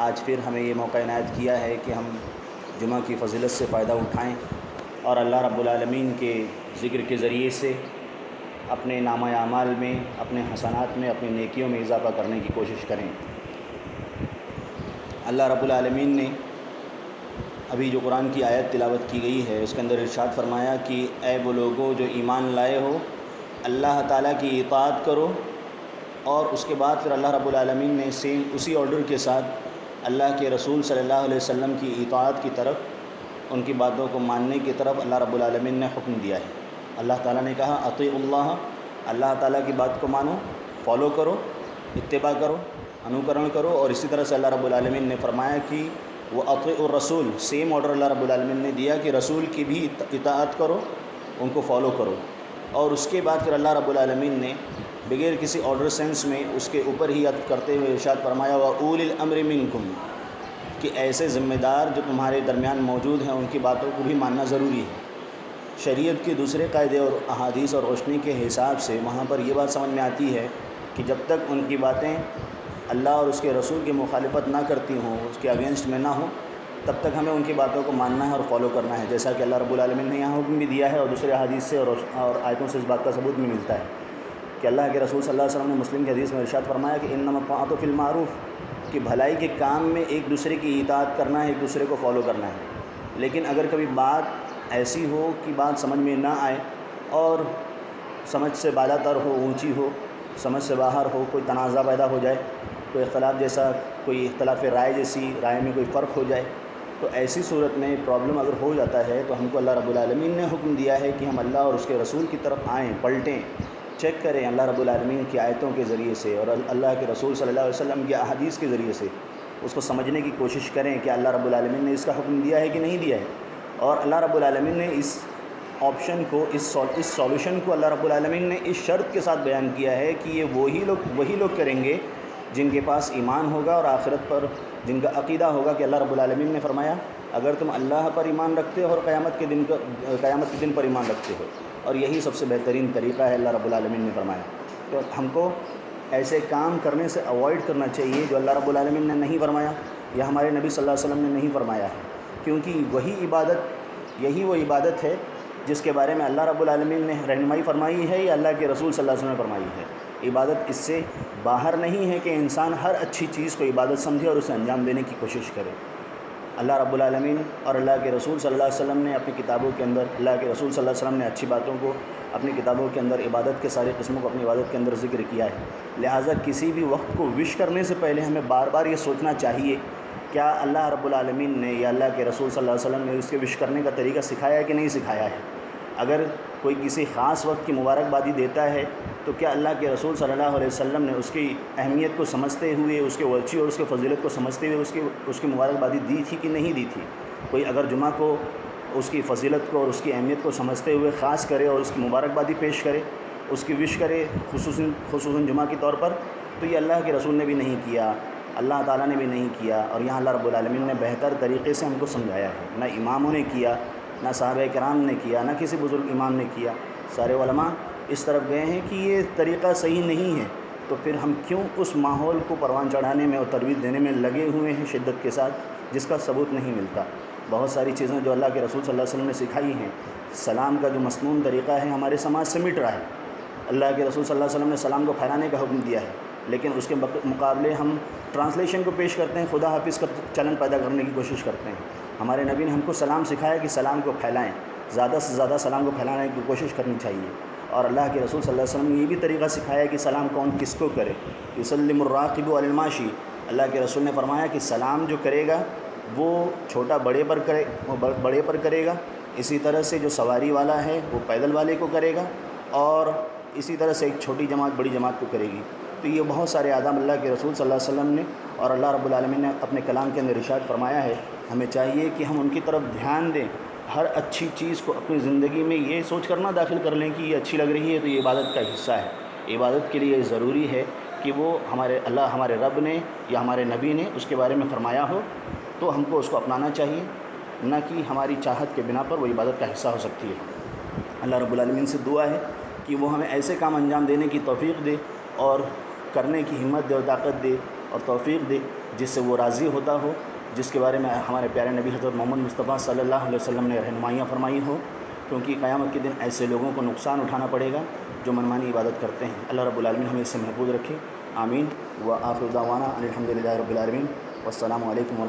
آج پھر ہمیں یہ موقع عنایت کیا ہے کہ ہم جمعہ کی فضیلت سے فائدہ اٹھائیں اور اللہ رب العالمین کے ذکر کے ذریعے سے اپنے نامہ اعمال میں، اپنے حسنات میں، اپنی نیکیوں میں اضافہ کرنے کی کوشش کریں۔ اللہ رب العالمین نے ابھی جو قرآن کی آیت تلاوت کی گئی ہے اس کے اندر ارشاد فرمایا کہ اے وہ لوگو جو ایمان لائے ہو، اللہ تعالیٰ کی اطاعت کرو، اور اس کے بعد پھر اللہ رب العالمین نے سیم اسی آرڈر کے ساتھ اللہ کے رسول صلی اللہ علیہ وسلم کی اطاعت کی طرف، ان کی باتوں کو ماننے کی طرف اللہ رب العالمین نے حکم دیا ہے۔ اللہ تعالیٰ نے کہا اطیعوا اللہ، اللہ تعالیٰ کی بات کو مانو، فالو کرو، اتباع کرو، انوکرن کرو، اور اسی طرح سے اللہ رب العالمین نے فرمایا کہ وہ اطیعوا الرسول، سیم آرڈر اللہ رب العالمین نے دیا کہ رسول کی بھی اطاعت کرو، ان کو فالو کرو۔ اور اس کے بعد پھر اللہ رب العالمین نے بغیر کسی آرڈر سینس میں اس کے اوپر ہی عطف کرتے ہوئے ارشاد فرمایا وَأُولِي الْأَمْرِ مِنْكُمْ، کہ ایسے ذمہ دار جو تمہارے درمیان موجود ہیں ان کی باتوں کو بھی ماننا ضروری ہے۔ شریعت کے دوسرے قاعدے اور احادیث اور روشنی کے حساب سے وہاں پر یہ بات سمجھ میں آتی ہے کہ جب تک ان کی باتیں اللہ اور اس کے رسول کی مخالفت نہ کرتی ہوں، اس کے اگینسٹ میں نہ ہوں، تب تک ہمیں ان کی باتوں کو ماننا ہے اور فالو کرنا ہے، جیسا کہ اللہ رب العالمین نے یہاں حکم بھی دیا ہے اور دوسرے احادیث سے اور آیتوں سے اس بات کا ثبوت بھی ملتا ہے کہ اللہ کے رسول صلی اللہ علیہ وسلم نے مسلم کی حدیث میں ارشاد فرمایا کہ انما الطاعۃ فی المعروف، کہ بھلائی کے کام میں ایک دوسرے کی اطاعت کرنا ہے، ایک دوسرے کو فالو کرنا ہے۔ لیکن اگر کبھی بات ایسی ہو کہ بات سمجھ میں نہ آئے اور سمجھ سے بالا تر ہو، اونچی ہو، سمجھ سے باہر ہو، کوئی تنازع پیدا ہو جائے، کوئی اختلاف جیسا، کوئی اختلاف رائے جیسی رائے میں کوئی فرق ہو جائے، تو ایسی صورت میں پرابلم اگر ہو جاتا ہے تو ہم کو اللہ رب العالمین نے حکم دیا ہے کہ ہم اللہ اور اس کے رسول کی طرف آئیں، پلٹیں، چیک کریں اللہ رب العالمین کی آیتوں کے ذریعے سے اور اللہ کے رسول صلی اللہ علیہ وسلم کی احادیث کے ذریعے سے اس کو سمجھنے کی کوشش کریں کہ اللہ رب العالمین نے اس کا حکم دیا ہے کہ نہیں دیا ہے۔ اور اللہ رب العالمین نے اس آپشن کو، اس سولوشن کو اللہ رب العالمین نے اس شرط کے ساتھ بیان کیا ہے کہ یہ وہی لوگ کریں گے جن کے پاس ایمان ہوگا اور آخرت پر جن کا عقیدہ ہوگا کہ اللہ رب العالمین نے فرمایا اگر تم اللہ پر ایمان رکھتے ہو اور قیامت کے دن پر ایمان رکھتے ہو، اور یہی سب سے بہترین طریقہ ہے، اللہ رب العالمین نے فرمایا۔ تو ہم کو ایسے کام کرنے سے اوائڈ کرنا چاہیے جو اللہ رب العالمین نے نہیں فرمایا یا ہمارے نبی صلی اللہ علیہ وسلم نے نہیں فرمایا ہے، کیونکہ یہی وہ عبادت ہے جس کے بارے میں اللہ رب العالمین نے رہنمائی فرمائی ہے یا اللہ کے رسول صلی اللہ علیہ وسلم نے فرمائی ہے۔ عبادت اس سے باہر نہیں ہے کہ انسان ہر اچھی چیز کو عبادت سمجھے اور اسے انجام دینے کی کوشش کرے۔ اللہ رب العالمین اور اللہ کے رسول صلی اللہ علیہ وسلم نے اپنی کتابوں کے اندر، اللہ کے رسول صلی اللہ علیہ وسلم نے اچھی باتوں کو اپنی کتابوں کے اندر، عبادت کے ساری قسموں کو اپنی عبادت کے اندر ذکر کیا ہے۔ لہٰذا کسی بھی وقت کو وش کرنے سے پہلے ہمیں بار بار یہ سوچنا چاہیے کیا اللہ رب العالمین نے یا اللہ کے رسول صلی اللہ علیہ وسلم نے اس کے وش کرنے کا طریقہ سکھایا ہے کہ نہیں سکھایا ہے۔ اگر کوئی کسی خاص وقت کی مبارکبادی دیتا ہے تو کیا اللہ کے رسول صلی اللہ علیہ وسلم نے اس کی اہمیت کو سمجھتے ہوئے، اس کے ورچی اور اس کے فضیلت کو سمجھتے ہوئے اس کی مبارکبادی دی تھی کہ نہیں دی تھی؟ کوئی اگر جمعہ کو اس کی فضیلت کو اور اس کی اہمیت کو سمجھتے ہوئے خاص کرے اور اس کی مبارکبادی پیش کرے، اس کی وش کرے خصوصاً جمعہ کے طور پر، تو یہ اللہ کے رسول نے بھی نہیں کیا، اللہ تعالیٰ نے بھی نہیں کیا، اور یہاں اللہ رب العالمین نے بہتر طریقے سے ہم کو سمجھایا ہے۔ نہ اماموں نے کیا، نہ صحابہ کرام نے کیا، نہ کسی بزرگ امام نے کیا، سارے علماء اس طرف گئے ہیں کہ یہ طریقہ صحیح نہیں ہے، تو پھر ہم کیوں اس ماحول کو پروان چڑھانے میں اور ترویج دینے میں لگے ہوئے ہیں شدت کے ساتھ، جس کا ثبوت نہیں ملتا۔ بہت ساری چیزیں جو اللہ کے رسول صلی اللہ علیہ وسلم نے سکھائی ہیں، سلام کا جو مسنون طریقہ ہے ہمارے سماج سے مٹ رہا ہے۔ اللہ کے رسول صلی اللہ علیہ وسلم نے سلام کو پھیلانے کا حکم دیا ہے، لیکن اس کے مقابلے ہم ٹرانسلیشن کو پیش کرتے ہیں، خدا حافظ کا چلن پیدا کرنے کی کوشش کرتے ہیں۔ ہمارے نبی نے ہم کو سلام سکھایا کہ سلام کو پھیلائیں، زیادہ سے زیادہ سلام کو پھیلانے کی کوشش کرنی چاہیے، اور اللہ کے رسول صلی اللہ علیہ وسلم نے یہ بھی طریقہ سکھایا کہ سلام کون کس کو کرے۔ یسلم الراکب علی الماشی، اللہ کے رسول نے فرمایا کہ سلام جو کرے گا وہ چھوٹا بڑے پر کرے گا، اسی طرح سے جو سواری والا ہے وہ پیدل والے کو کرے گا، اور اسی طرح سے ایک چھوٹی جماعت بڑی جماعت کو کرے گی۔ تو یہ بہت سارے آداب اللہ کے رسول صلی اللہ علیہ وسلم نے اور اللہ رب العالمین نے اپنے کلام کے اندر ارشاد فرمایا ہے۔ ہمیں چاہیے کہ ہم ان کی طرف دھیان دیں، ہر اچھی چیز کو اپنی زندگی میں یہ سوچ کر نہ داخل کر لیں کہ یہ اچھی لگ رہی ہے تو یہ عبادت کا حصہ ہے۔ عبادت کے لیے یہ ضروری ہے کہ وہ ہمارے رب نے یا ہمارے نبی نے اس کے بارے میں فرمایا ہو، تو ہم کو اس کو اپنانا چاہیے، نہ کہ ہماری چاہت کے بنا پر وہ عبادت کا حصہ ہو سکتی ہے۔ اللہ رب العالمین سے دعا ہے کہ وہ ہمیں ایسے کام انجام دینے کی توفیق دے اور کرنے کی ہمت دے اور طاقت دے اور توفیق دے جس سے وہ راضی ہوتا ہو، جس کے بارے میں ہمارے پیارے نبی حضرت محمد مصطفیٰ صلی اللہ علیہ وسلم نے رہنمائیاں فرمائی ہو، کیونکہ قیامت کے دن ایسے لوگوں کو نقصان اٹھانا پڑے گا جو منمانی عبادت کرتے ہیں۔ اللہ رب العالمین ہمیں اس سے محفوظ رکھے، آمین۔ وآخر دعوانا ان الحمد للہ رب العالمین، والسلام علیکم ورحمۃ اللہ۔